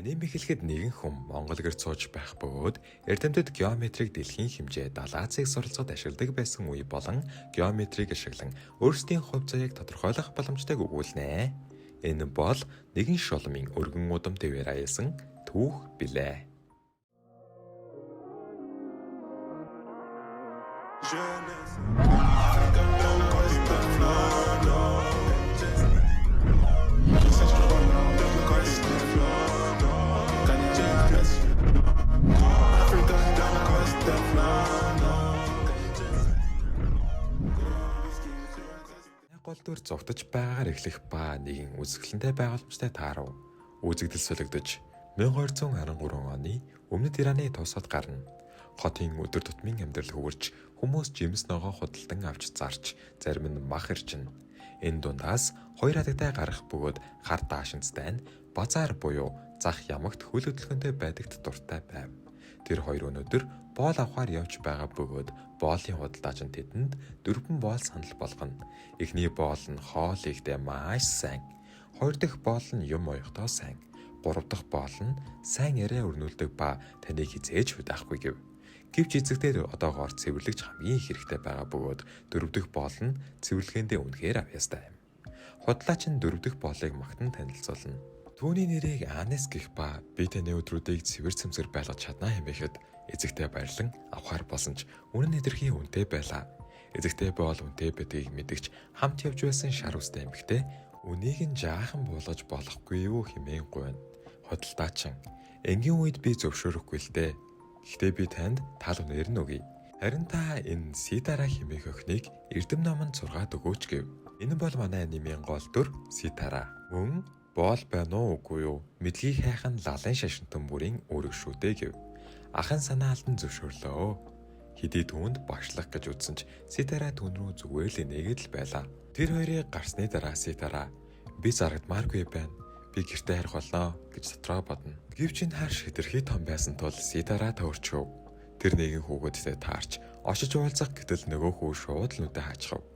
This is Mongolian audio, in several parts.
Аним эхлэхэд нэгэн хүн Монгол гэр сууж байх бөгөөд эрдэмтэд геометрийг дэлхийн хэмжээ 70-ыг суралцахад ашигладаг байсан үе болон геометрийг ашиглан өөрсдийн хувь заяаг тодорхойлох боломжтойг өгүүлнэ. Энэ бол нэгэн шулмын өргөн удам дэвээр аяасан түүх билээ. Голдвор зогтож байгаагаар эхлэх ба нэгэн үзэсгэлэнтэй байгууламжтай таарав. Үзэгдэл солигдож 1213 оны өмнөд Ираны тусад гарна. Хотын өдөр тутмын амьдрал хөвөрч хүмүүс жимс ногоо худалдан авч зарч зарим нь мах иржин. Энэ дундаас хоёр хадагтай гарах бөгөөд хар даашинцтай нь базар буюу зах ямагт хөл хөдөлгөөнтэй байдагт дуртай байв. Тэр хоёр өнөөдөр боол авахар явж байгаа бөгөөд боолын худалдаач нь тэдэнд 4 боол санал болгоно. Эхний боол нь хоол ихтэй маш сайн. Хоёр дахь боол нь юм оёхдоо сайн. Гурав дахь боол нь сайн яриа өрнүүлдэг ба таныг хизээж худаахгүй гэв. Гэвч эцэгтэй одоогоор цэвэрлэгч хамгийн их хэрэгтэй байгаа бөгөөд дөрөв дэх боол нь цэвэрлэгээндээ үнэхээр авьяастай юм. Худлаач нь дөрөв дэх боолыг магтан танилцуулна. Түүний нэрийг Анес гэх ба би таны өдрүүдийг цэвэр цэмцэр байлгаж чаднаа хэмээхэд эзэгтэй баярлан авахар болсон ч үнэн нэтэрхий үнэтэй байлаа. Эзэгтэй боол үнэтэй байдгийг мэдгч хамт явж байсан шар үстэй эмэгтэй үнийг нь жаахан буулгаж болохгүй юу хэмээн гуйна. Худалдаачин энгийн үед би зөвшөөрөхгүй л дээ. Гэхдээ би танд тал үнээр нь өгье. Харин та энэ Ситара хэмээх охиныг эрдэм номонд сургаад өгөөч гэв. Энэ бол манай анимын гол дүр Ситара. Мөн боол байна уу үгүй юу? Мэдлийг хайхан лалын шашинтан бүрийн үүрэг шүү дээ гэв. Ахын санаа алдан зөвшөөрлөө. Хэдий түүнд багшлах гэж үзсэн ч Ситара түүн рүү зүгээр л нэгэд л байлаа. Тэр хоёрыг гарсны дараа Ситара би зарагдмааргүй байна. Би гэртээ харих болно гэж дотроо бодно. Гэвч энэ харш хэтэрхий том байсан тул Ситара төөрчөв. Тэр нэгэн хүүхэдтэй таарч очиж уулзах гэтэл нөгөө хүү шууд л нүдэ хаачихв.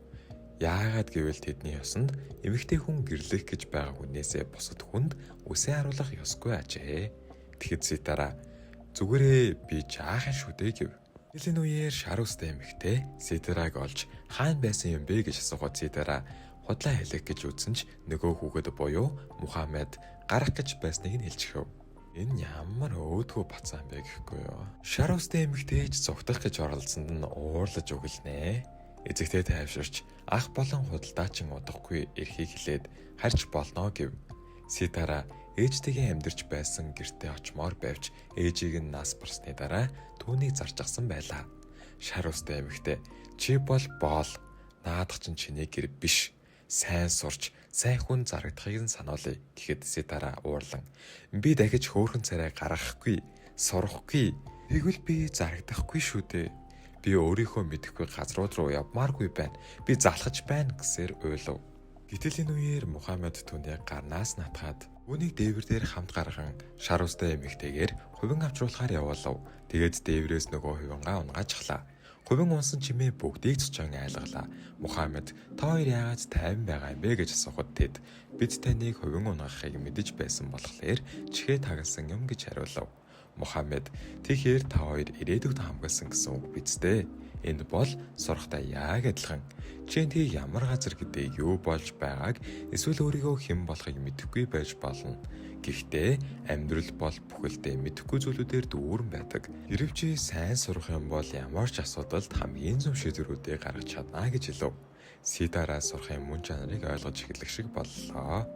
Яагаад гэвэл тэдний ёсонд эмэгтэй хүн гэрлэх гэж байгаа хүнээсээ бусад хүнд үсээ харуулах ёсгүй ажээ. Тэгэхэд Ситара зүгээрээ би жаахан шүү дээ гэв. Тэлийн үеэр шар үстэй эмэгтэй Ситараг олж хаана байсан юм бэ гэж асуухад Ситара худлаа хэлэх гэж үзсэн ч нөгөө хүүхэд буюу Мухаммед гарах гэж байсныг нь хэлчихв. Энэ ямар өөдгөө бацаан бэ гэхгүй юу. Шар үстэй эмэгтэйч зогтох гэж оролцсонд нь уурлаж өглөнэ. Эзэгтэй тайвширч ах болон худалдаачин удахгүй эрхийг хэлээд харж болно гэв. Ситара ээжтэйгээ амьдарч байсан гэртээ очмоор байвч ээжийг нь нас барсны дараа түүнийг зарчгасан байлаа. Шар үстэй эмэгтэй чи бол боол наадах чиний гэр биш. Сайн сурч сайн хүн зарагдахыг нь сануулъя гэхэд Ситара уурлан би дахиж хөөрхөн царай гаргахгүй сурахгүй тэгвэл би зарагдахгүй шүү дээ. Би өөрийнхөө мэдэхгүй газрууд руу явмааргүй байна. Би залхаж байна гэсээр уйлав. Гэтэл энэ үеэр Мухаммед түүний гарнаас натгаад үүнийг дээвэр дээр хамт гарган шар үстэй эмэгтэйгээр хувин авчруулахаар явуулав. Тэгээд дээврээс нөгөө хувингаа унгаачихлаа. Хувин унсан чимээ бүгдийг цочон айлгалаа. Мухаммед та хоёр яагаад тайван байгаа юм бэ гэж асуухад тэд бид таныг хувин унгахыг мэдэж байсан болохоор чихээ тагалсан юм гэж хариулав. Мухаммед тэгэхээр та хоёр ирээдүйд хамгаалсан гэсэн үг биз дээ. Энэ бол сурахтай яг адилхан. Чи тэгээ ямар газар гэдэг юу болж байгааг эсвэл өөрийгөө хэн болохыг мэдэхгүй байж болно. Гэхдээ амьдрал бол бүхэлдээ мэдэхгүй зүйлүүдээр дүүрэн байдаг. Хэрв чи сайн сурах юм бол ямар ч асуудалд хамгийн зөв шийдвэрүүдээ гаргаж чадна гэж хэлв. Ситара сурахын мөн чанарыг ойлгож эхлэх шиг боллоо.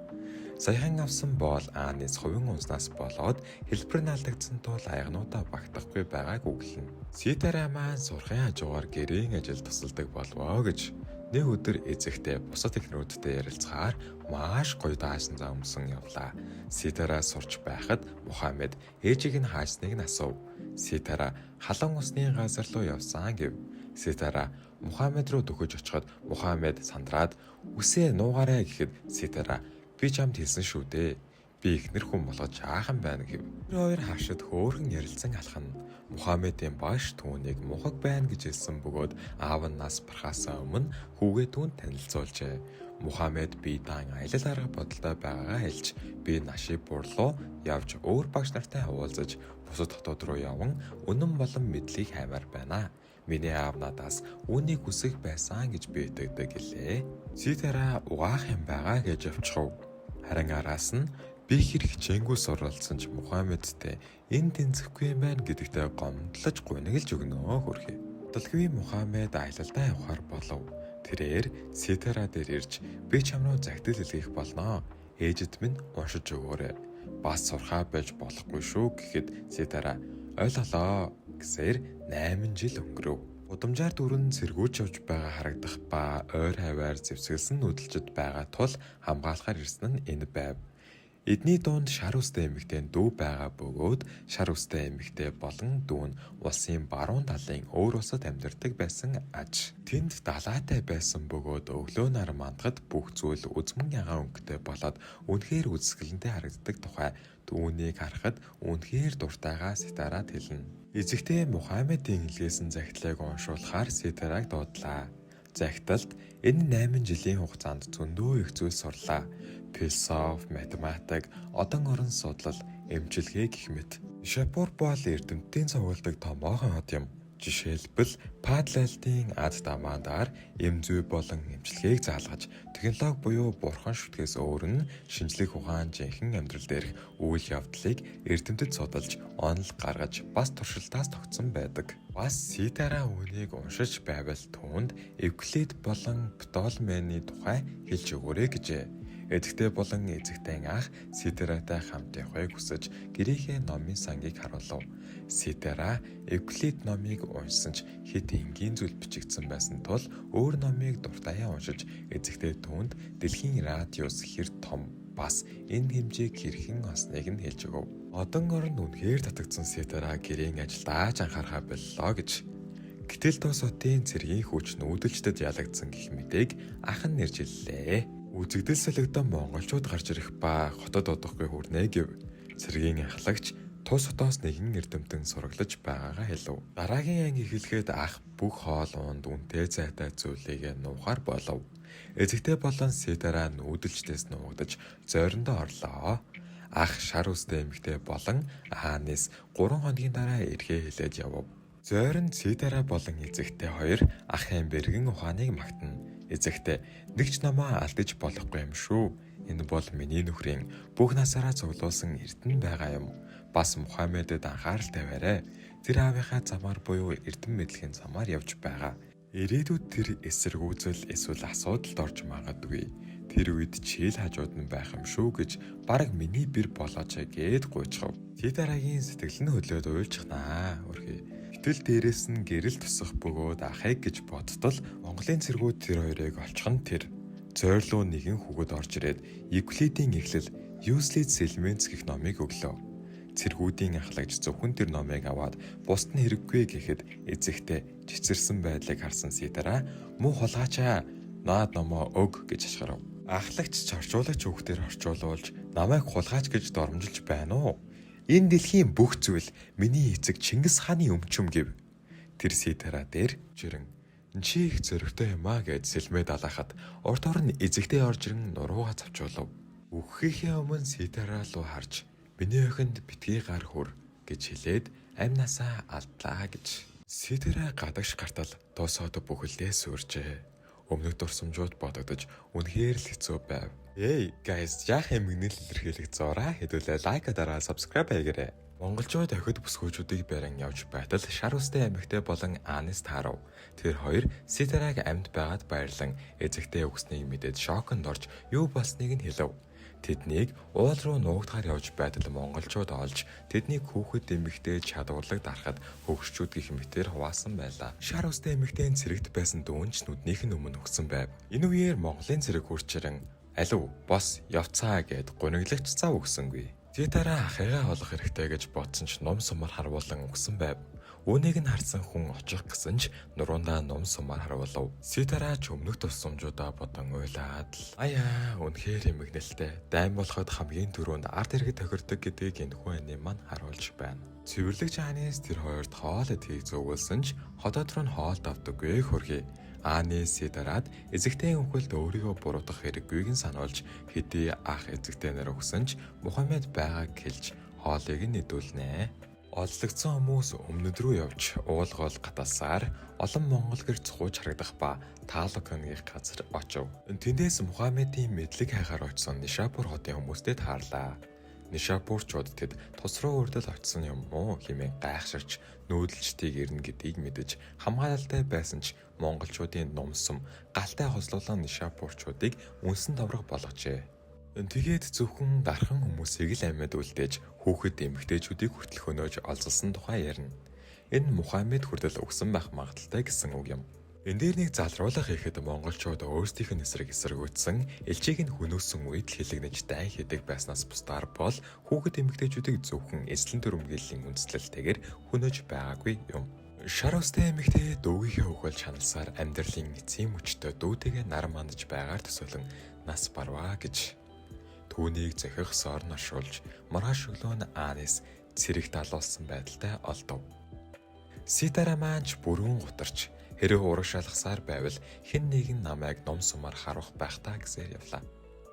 Саяхан авсан боол Анес хувин унснаас болоод хэлбэр нь алдагдсан тул аягнуудаа багтахгүй байгааг үгэлнэ. Ситара маань сурахын хажуугаар гэрийн ажил тусалдаг болвоо гэж нэг өдөр эзэгтэй бусад эхнэрүүдтэй ярилцахаар маш гоё даасан замсан явлаа. Ситара сурч байхад Мухаммед ээжийг нь хаасныг нь асуув. Ситара халуун усны газар руу явсан гэв. Ситара Мухаммед руу дөхөж очиход Мухаммед сандраад үсээ нуугаарай гэхэд Ситара би чамд хэлсэн шүү дээ. Би ихнэр хүн болгож жаахан байна гэв. Тэр хоёр хашид хөөрхөн ярилцсан алхана. Мухаммедийн бааш түүнийг мухаг байна гэж хэлсэн бөгөөд аав нь нас барахаас өмнө хүүгээ түүнд танилцуулжээ. Мухаммед биедан аялал арга бодолтой байгаагаа хэлж би Нашибур руу явж өөр багш нартай уулзаж бусад хотод руу яван үнэн болон мэдлийг хаймаар байна. Миний аав надаас үүнийг хүсэх байсан гэж би итгэдэг гэлээ. Ситера угаах юм байгаа гэж явчихав. Харин араас нь би хэр хичээнгүй суралцсан ч Мухаммедтэй энэ тэнцэхгүй юм байна гэдэгтээ гомдлож гуниглж өгнөө хөрхий. Талгүй Мухаммед аялалдаа явахаар болов. Тэрээр Ситера дээр ирж би чам руу загтал илгээх болноо. Ээжэд минь уншиж өгөөрэй. Бас сурхаа байж болохгүй шүү гэхэд Ситера ойлголоо гэсээр 8 жил өнгөрөв. Удамжаар дөрөн сэргүүч явж байгаа харагдах ба ойр хаваар зэвсгэлсэн нүүдэлчд байгаа тул хамгаалахаар ирсэн нь энэ байв. Эдний дунд шар үстэй эмэгтэй дүү байгаа бөгөөд шар үстэй эмэгтэй болон дүү нь улсын баруун талын өөр улсад амьдардаг байсан аж. Тэнд далайтай байсан бөгөөд өглөө нар мандахад бүх зүйл үзмэн ягаан өнгөтэй болоод үнэхээр үзэсгэлэнтэй харагддаг тухай дүүнийг харахад үнэхээр дуртайгаа Ситарад хэлнэ. Эзэгтэй Мухаммедийн хэлгээсэн загтлыг уншуулахаар Ситараг дуудлаа. Загталд энэ 8 жилийн хугацаанд зөндөө их зүйл сурлаа. Философи, математик, одон орон судлал, эмчилгээ гэх мэт. Шапур бол эрдэмтдийн цугулдаг томоохон хот юм. Жишээлбэл Падлайлтын ад дамаанаар эм зүй болон эмчилгээг заалгаж, технологи буюу бурхан шүтгэс өөр нь шинжлэх ухаан жинхэнэ амьдрал дээрх үйл явдлыг эрдэмтэд судалж, онол гаргаж, бас туршилтаас тогтсон байдаг. Бас Ситера үүнийг уншиж байвал түүнд Евклид болон Птолемейны тухай хэлж өгөөрэй гэжээ. Эдэгтэй болон эзэгтэй ах Ситератай хамт явахыг хүсэж гэрийнхээ номын сангийг харуулв. Ситера Евклид номыг уншсан ч хэд энгийн зүйл бичигдсэн байсан тул өөр номыг дуртаяа уншиж эзэгтэй түүнд дэлхийн радиус хэр том бас энэ хэмжээг хэрхэн осныг нь хэлж өгөв. Одон орон үнэхээр татагдсан Ситера гэрийн ажилдаа анхаарахаа боллоо гэж. Гэтэл тус хотын цэргийн хүч нүүдэлчдэд ялагдсан гэх мэдээг ах нь нэржиллээ. Үзэгдэл солигдсон монголчууд гарч ирэх ба хотод одохгүй хүрнэ гэв. Цэргийн ахлагч тус хотоос нэгэн эрдэмтэн сураглаж байгаагаа хэлв. Дараагийн анги эхлэхэд ах бүх хоол унд үнэтэй зайтай зүйлийг нуухаар болов. Эзэгтэй болон Ситера нүүдэлчдээс нуугдаж зойрондоо орлоо. Ах шар үстэй эмэгтэй болон аанаас 3 хоногийн дараа эрхээ хэлээд явв. Зойронд Ситера болон эзэгтэй хоёр ахын бэргэн ухааныг магтана. Эзэгтэй нэг ч намаа алдаж болохгүй юм шүү. Энэ бол миний нөхрийн бүх насаараа цуглуулсан эрдэнэ байгаа юм. Бас Мухаммедэд анхаарал тавиарай. Тэр аавынхаа замаар буюу эрдэнэ мэдлэгийн замаар явж байгаа. Ирээдүйд тэр эсэргүүцэл эсвэл асуудалд орж магадгүй. Тэр үед чийл хажууд нь байх юм шүү гэж бараг миний бэр болооч гэд гуйчхав. Ситарагийн сэтгэл нь хөлөөд уйлжхнаа өрхий. Гэтэл дээрэс нь гэрэл тусах бөгөөд ахыг гэж бодтол Монголын цэргүүд тэр хоёрыг олчхон тэр. Зойрлуу нэгэн хүүхэд орж ирээд Евклидийн эхлэл Useless Elements гэх номыг өглөө. Цэргүүдийн ахлагч зөвхөн тэр номыг аваад бусд нь хэрэггүй гэхэд эзэгтэй чичирсэн байдлыг харсан Ситера муу хулгаачаа наад номоо өг гэж ашгарав. Ахлагч орчуулагч хүүхдээр орчуулуулж намайг хулгаач гэж доромжилж байна уу? Энэ дэлхийн бүх зүйл миний эцэг Чингис хааны өмчөм гэв. Тэр Ситера дээр жирэн чи их зөрөгтэй юм а гэж сэлмээ далаахад урд орн эзэгтэй орж ирэн нурууга цавчуулав. Үххийнхээ өмнө Ситера руу харж миний охинд битгий гар хүр гэж хэлээд амнасаа алдлаа гэж. Ситера гадагш гартал дуусаад бүхэлдээ сүржээ. Өмнөх дурсамжууд бодогдож үнэхээр л хэцүү байв. Hey guys, яах юм нэгнэл илэрхийлэх зураа хэдүүлээ лайк дараа subscribe хийгээрэй. Монголчууд охид бүсгүүчүүдийг барин явж байтал шар үстэй эмэгтэй болон аанаас таарав. Тэр хоёр Ситераг амьд байгаад баярлан эзэгтэй өгснийг мэдээд шоконд орж юу болсныг нь хэлв. Тэднийг уул руу нуугдахаар явж байтал монголчууд олж тэднийг хүүхэд эмэгтэй чадварлаг дарахад хөгшчүүд гэх мэтээр хуваасан байлаа. Шар үстэй эмэгтэй цэрэгт байсан дүүнч нүднийх нь өмнө өгсөн байв. Энэ үеэр Монголын цэрэг хурчирэн алив бос явцаа гэд гуниглагч цав өгсөнгүй. Ситера ахыгаа олох хэрэгтэй гэж бодсон ч ном сумаар харуулan өгсөн байв. Үүнийг нь харсан хүн очих гэсэн ч нуруундаа ном сумаар харуулв. Ситера ч өмнөх тусламжуудаа бодон уйлаад л аяа үнэхээр эмгэнэлтэй. Дайм болоход хамгийн түрүүнд ард иргэд тохирдог гэдгийг энэ хүн аним маань харуулж байна. Цэвэрлэгч хаанаас тэр хоёрт хоол идэхийг зөвлөсөн ч хотод руу хоол давдаггүй хөрхий. Ааны Сидарад эзэгтэй хүнхэлд өөрийгөө буруутгах хэрэггүйг нь сануулж хэдий ах эзэгтэй нар өгсөн ч Мухаммед байгааг хэлж хоолыг нь нэдүүлнэ. Оллогдсон хүмүүс өмнөд рүү явж уулгол гаталсаар олон монгол гэр цухууж харагдах ба Таалоконыгийн газар очив. Тэндээс Мухаммедийн мэдлэг хайхаар очсон Нишапур хотын хүмүүстэй таарлаа. Нишапурчууд тэд тус руу үрдэл очсон юм уу хэмээн гайхширч нүүдэлчдийг ирнэ гэдгийг мэдэж хамгаалалтай байсан ч монголчуудын нумсам галтай хослуулан Нишапурчуудыг үнсэн даврах болгожээ. Тэгээд зөвхөн дархан хүмүүсийг л амьд үлдээж хүүхэд эмэгтэйчүүдийг хүртэл хөнөөж олзолсон тухай ярина. Энэ Мухаммед хүртэл өгсөн байх магадaltaй гэсэн үг юм. Энэ дээр нэг залруулах ихэд монголчууд өөрсдийнх нь эсэргүүцсэн элчийг нь хөнөөсөн үед хилэгнэж дай хийдэг байснаас бусдаар бол хүүхэд эмэгтэйчүүдийг зөвхөн эзлэн төрөмгөөллийн үндслэлтэйгээр хөнөөж байгаагүй юм. Шар устай эмэгтэй дүүгийнхээ өгөөл шаналсаар амьдралын эцсийн мөчтөд дүүтэйгээ нар мандаж байгаар төсөөлөн нас барваа гэж түүнийг зохих соор наршуулж маргааш өглөө нь Аанис цэрэг далуулсан байдалтай олдов. Сидара маанч бүрэн гутарч хэрэг урагшаалгасаар байвал хэн нэгэн намайг ном сумаар харуулах байх та гэсээр явлаа.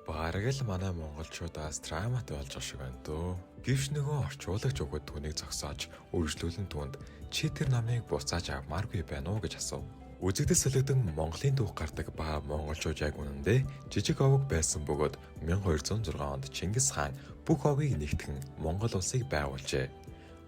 Бараг л манай монголчуудаас драмат болж байгаа шиг байна дөө. Гэвч нөгөө орчуулагч өгöd түүнийг зогсоож үргэлжлүүлэн түүнд чи тэр намыг буцааж авмааргүй байна уу гэж асуув. Үзэгдэл солигдсон Монголын түүх гардаг ба монголчууд яг үнэндээ жижиг овог байсан бөгөөд 1206 онд Чингис хаан бүх овгийг нэгтгэн Монгол улсыг байгуулжээ.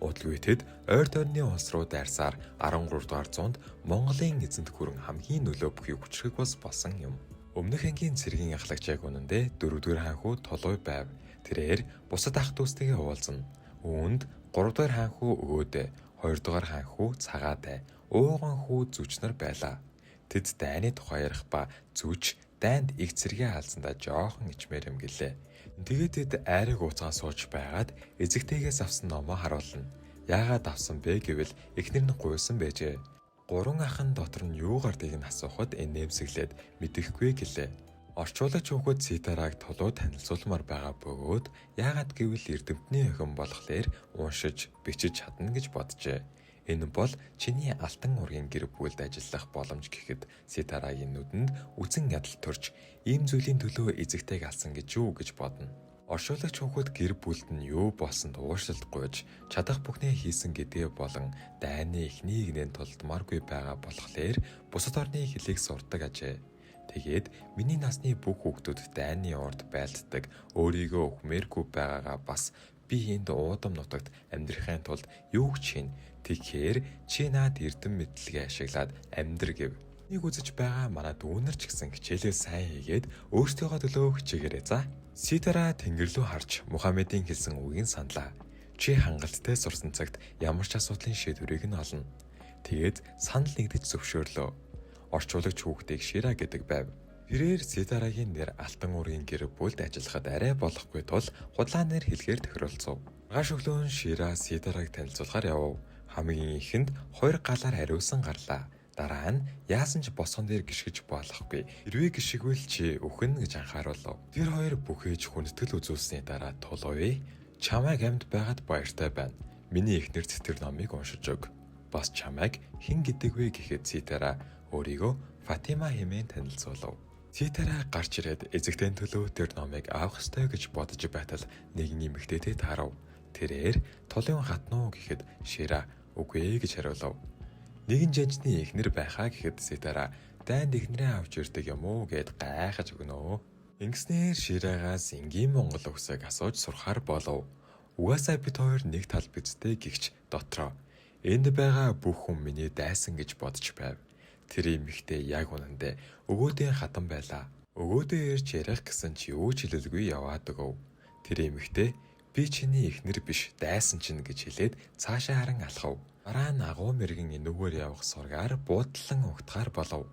Удалгүй тэд ойр тойрны улс руу дайрсаар 13 дугаар зуунд Монголын эзэнт гүрэн хамгийн нөлөө бүхий хүчрэг бас болсон юм. Өмнөх ангийн цэргийн ахлагч яг үнэндээ 4-р хаанхүү Толгой байв. Тэрээр бусад ах дүүстэйгээ уулзна. Үүнд 3-р хаанхүү Өгөөдөө, 2-р хаанхүү Цагаатай, ууган хүү Зүчнэр байлаа. Тэд дайны тухай ярих ба Зүч дайнд их цэргээ хаалцсандаа жоохон ичмээр юм гэлээ. Тэгээд тэд айрыг ууцгаа сууж байгаад эзэгтэйгээс авсан номоо харуулна. Яагаад авсан бэ гэвэл эхнэр нь гуйсан байжээ. 3 ахын дотор нь юу гардыг нь асуухад энэ нэмсэглээд мэдэхгүй гэлээ. Орчуулагч хүүхэд Сидараг толуу танилцуулмаар байгаа бөгөөд яагаад гэвэл эрдэмтний охин болохоор уншиж, бичиж чадна гэж боджээ. Энэ бол чиний алтан ургийн гэр бүлд ажиллах боломж гэхэд Сидарагийн нүдэнд үцэн ядал төрж ийм зүйлийн төлөө эзэгтэйг алсан гэж юу гэж бодно. Оршуулагч хүүхэд гэр бүлд нь юу болсонд уушлалт гуйж чадах бүхнээ хийсэн гэдгээ болон дайны эхний игнэн тулдмааргүй байгаа болохоор бусад орны хэлийг сурдаг ажээ. Тэгээд миний насны бүх хүүхдүүд дайны урд байлддаг өөрийгөө өхмээргүй байгаагаа бас би энд уудам нутагт амьдрахын тулд юу ч хийн. Тэгэхээр чи наад эрдэм мэдлэгээ ашиглаад амьдр гэв. Нэг үзэж байгаа манай дүүнер ч гэсэн хичээлээ сайн хийгээд өөрсдийнхөө төлөө хичээгээрэй за. Сидара тэнгэр рүү харж Мухаммедийн хэлсэн үгийг саналаа. Чи хангалттай сурсан цагт ямар ч асуудлын шийдвэрийг нь олно. Тэгээд санал нэгдэж зөвшөөрлөө. Орчуулагч хүүхдийг Шира гэдэг байв. Тэрээр Сидарагийн нэр алтан ургийн гэр бүлд ажиллахад арай болохгүй тул худлаа нэр хэлгээр тохиролцов. Маргааш өглөө Шира Сидараг танилцуулахаар явв. Хамгийн ихэнд 2 галаар хариусан гарлаа. Дараа нь яасан ч босгон дээр гიშгэж болохгүй. Хэрвээ гიშгвэл чи өхөн гэж анхааруулв. Тэр хоёр бүхэж хүндэтгэл үзүүлсний дараа Толгой чамайг амьд байгаад баяртай байна. Миний эхнэрт тэр номыг уншиж өг. Бас чамайг хэн гэдэг вэ гэхэд Сидара өөрийгөө Фатима хэмээн танилцуулав. Сидара гарч ирээд эзэгтэй төлөө тэр номыг авах ёстой гэж бодож байтал нэг нэмэгтэйтэй таарав. Тэрээр тулын хатнуу гэхэд Шира үгүй гэж хариулав. Нэгэн жанжны эхнэр байхаа гэхэд Сидара дайнд эхнэрээ авч ирдэг юм уу гэд гайхаж өгнөө. Ингэснээр Ширагаас энгийн монгол үгсийг асууж сурахаар болов. Угаасаа бид хоёр нэг тал бидтэй гихч дотроо. Энд байгаа бүх хүн миний дайсан гэж бодож байв. Тэр эмэгтэй яг үнэндээ өгөөдийн хатан байлаа. Өгөөдөө ирж ярих гэсэн чи юу ч хэлэлгүй яваад өгөв. Тэр эмэгтэй би чиний эхнэр биш дайсан чинь гэж хэлээд цаашаа харан алхав. Дараа нь агуу мэргэн энүүгээр явах сургаар буудлан угтахаар болов.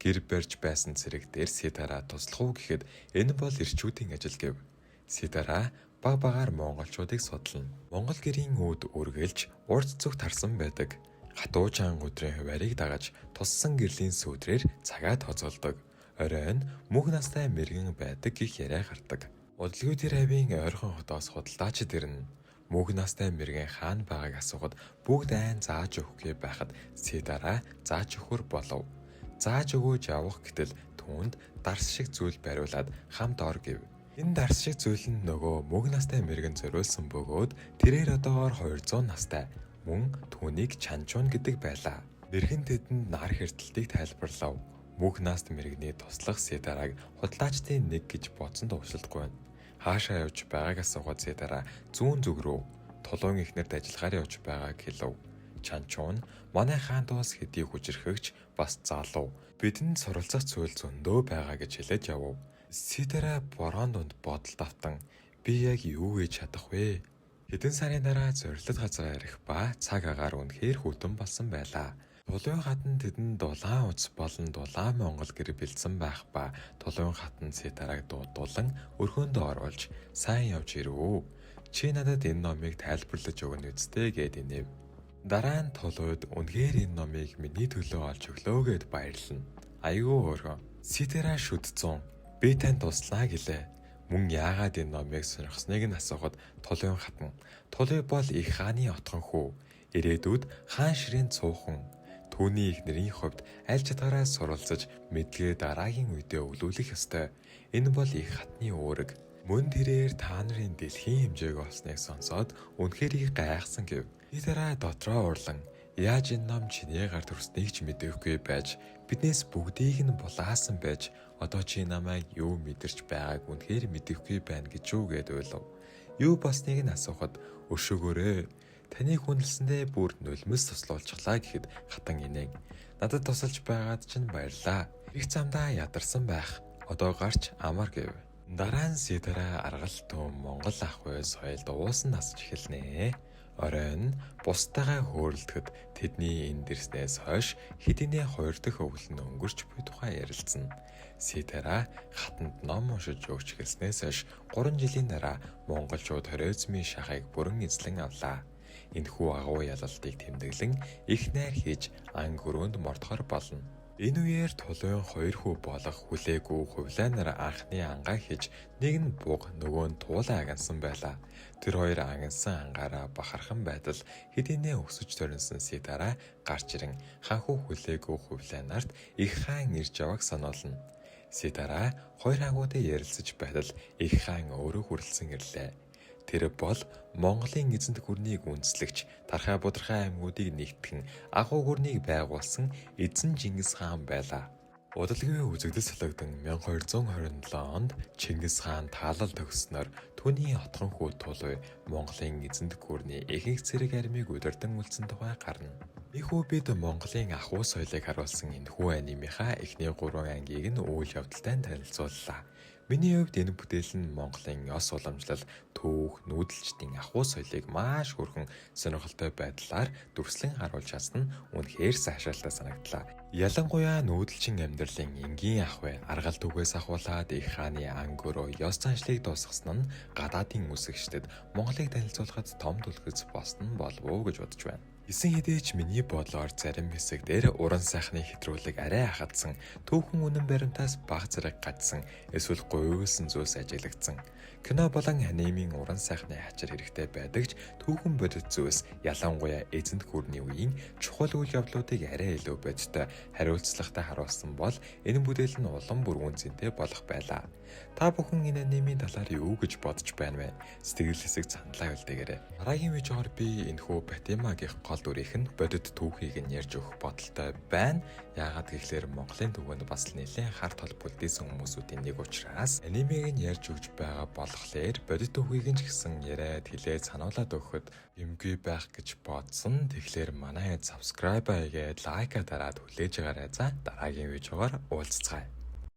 Гэр барьж байсан цэрэг дээр Сидара туслах уу гэхэд энэ бол эрчүүдийн ажил гэв. Сидара баг багаар монголчуудыг судална. Монгол гэрийн үүд үргэлж урд зүгт харсан байдаг. Хатуужаан өдрийн хуваарийг дагаж туссан гэрлийн сүүдрээр цагаа тооцоолдог. Оройн мөнх настай мэргэн байдаг гэх яриа гардаг. Удалгүй тэр хавийн ойрхон хотоос худалдаачид ирнэ. Мөнх настай мэргэн хаана байгааг асуухад бүгд айн зааж өгөхгүй байхад Сидара зааж өгөхөр болов. зааж өгөөж явах гэтэл түүнд дарс шиг зүйл бариулаад хамт ор гэв. Энэ дарс шиг зүйл нь нөгөө мөг настай мэрэгэн зориулсан бөгөөд тэрээр одоогоор 200 настай. Мөн түүнийг Чанчун гэдэг байлаа. Мэргэн тэдэнд нар хэртэлтийг тайлбарлав. Мөг наст мэрэгний туслах Сидараг худлаачдын нэг гэж бодсон төвшөлтгүй байна. Хаашаа явж байгааг асуугаад Сидара зүүн зүг рүү тулуун ихнэрд ажиллахаар явж байгааг хэлв. Чанчун манай хаан туус хэдий хүчрхэгч бас залуу. Бидэнд суралцах зүйл зөндөө байгаа гэж хэлээд явв. Сидара борон донд бодолд автан би яг юу гэж чадах вэ? Хэдэн сарын дараа зорилт газар ирэх ба цаг агаар үнэхээр хүлэн болсон байлаа. Тулуун хатан тэдэнд дулаан уц болон дулаан Монгол гэр бэлдсэн байх ба тулуун хатан Сидараг дуудуулан өрхөөндөө оруулж сайн явж ирв. Чи надад энэ номыг тайлбарлаж өгнө үсттэй гэд инэв. Дараа нь тулууд үнэхээр энэ номыг миний төлөө олж өглөө гэд баярлана. Айгүй өөрөө. Сидара шүдцэн би танд туслаа гэлээ. Мөн яагаад энэ номыг сонирхсныг нь асуухад тулуун хатан. Тулуй бол их хааны отхон хүү. Ирээдүйд хаан ширээн цуухан. Түүний эхнэрийн хувьд аль чадгараа суралцаж мэдлэгээ дараагийн үедээ өвлүүлэх ёстой. Энэ бол их хатны үүрэг. Мөн тэрээр та нарын дэлхийн хэмжээг олсныг сонсоод үнэхээр их гайхсан гэв. Сидара дотроо урлан яаж энэ ном чиний гар төрснийг ч мэдээгүй байж биднээс бүгдийг нь булаасан байж одоо чи намайг юу мэдэрч байгааг үнэхээр мэдэхгүй байна гэж үгээд ойлов. Юу болсныг нь асуухад өшөөгөөрэй. Таныг хүндэлсэндээ бүр нулимс туслуулчихлаа гэхэд хатан инээн. Надад тусалж байгаад чинь баярлаа. Их замдаа ядарсан байх. Одоо гарч амар гэв. Дараа нь Сидара аргалтун Монгол ахуй соёлд уусан насж эхэлнэ. Оройн бусдаагаа хөөрөлдөд тэдний энэ дэрснээс хойш хэдийнэ 2 дахь өвлөн өнгөрч буй тухай ярилцсан. Сидара хатанд ном уншиж өгч эхэлснээс хойш 3 жилийн дараа монголчууд хоризмын шахыг бүрэн эзлэн авлаа. Энэхүү агуу ялалтыг тэмдэглэн их найр хийж ан гөрөөнд мордохоор болно. Энэ үеэр тулуун 2 хүү болох хүлээгүй хувлаанаар анхны ангаа хийж нэг нь буг нөгөө нь туулаа агансан байлаа. Тэр хоёр агансан ангаараа бахархан байтал хэдийнэ өсөж төрөнсөн Сидара гарч ирэн ханхуу хүлээгүй хувлаанаарт их хаан ирж яваг сануулна. Сидара хоёр агуудад ярилцаж байтал их хаан өөрөө хүрлцэн ирлээ. Тэр бол Монголын эзэнт гүрнийг үндэслэгч Тархай Будирхай аймагуудыг нэгтгэн агуу гүрнийг байгуулсан эзэн Чингис хаан байлаа. Удалгүй үзэгдэл солигдсон 1227 онд Чингис хаан таалал төгссөнөөр түүний отхон хүү Тулуй Монголын эзэнт гүрний ихэнх зэрэг армийг удирдан үлдсэн тухай гарна. Ихүү бид Монголын ахуй соёлыг харуулсан энэхүү анимийнхаа эхний 3 ангийг нь үйл явдалтай танилцууллаа. Миний хувьд энэ бүтээл нь Монголын ёс уламжлал, түүх, нүүдэлчдийн ахуй соёлыг маш хөрхөн сонирхолтой байдлаар дүрслэн харуулж чадсан нь үнэхээр сайшаалтай санагдлаа. Ялангуяа нүүдэлчин амьдралын энгийн ахуй, аргал түгээс ахуулаад их хааны ан гөрөө ёс заншлыг дуусгасан нь гадаадын үсэгчдэд Монголыг танилцуулахад том түлхэц болсон болов уу гэж бодож байна. Эсэн хэдий ч миний бодлоор зарим хэсэг дээр уран сайхны хэтрүүлэг арай хатсан, түүхэн үнэн баримтаас бага зэрэг гажсан, эсвэл говьуулсан зүйлс ажиглагдсан. Кино болон анимын уран сайхны хачир хэрэгтэй байдаг ч түүхэн бодит зүйлс ялангуяа эзэнт гүрний үеийн чухал үйл явдлуудыг арай илүү бодиттой хариуцлагатай харуулсан бол энэ бүтээл нь улам бүр үнцэнтэй болох байлаа. Та бүхэн энэ анимын талаар юу гэж бодож байна вэ? Сэтгэл хэсэг саналаа үлдээгээрэй. Дараагийн видеогоор би энэхүү Батимагийн гол дүрийнх нь бодит түүхийг нь ярьж өгөх бодолтой байна. Яагаад гэвэл Монголын түүхэнд бас нэлээд харт хол бүлдээсэн хүмүүсүүдийн нэг учраас анимыг нь ярьж өгч байгаа болохоор бодит түүхийг нь ч гэсэн яриад хэлээд сануулад өгөхөд юмгүй байх гэж бодсон. Тэгэхээр манай subscribe хийгээд лайка дараад хүлээж байгаарай. За дараагийн видеогоор уулзцгаая.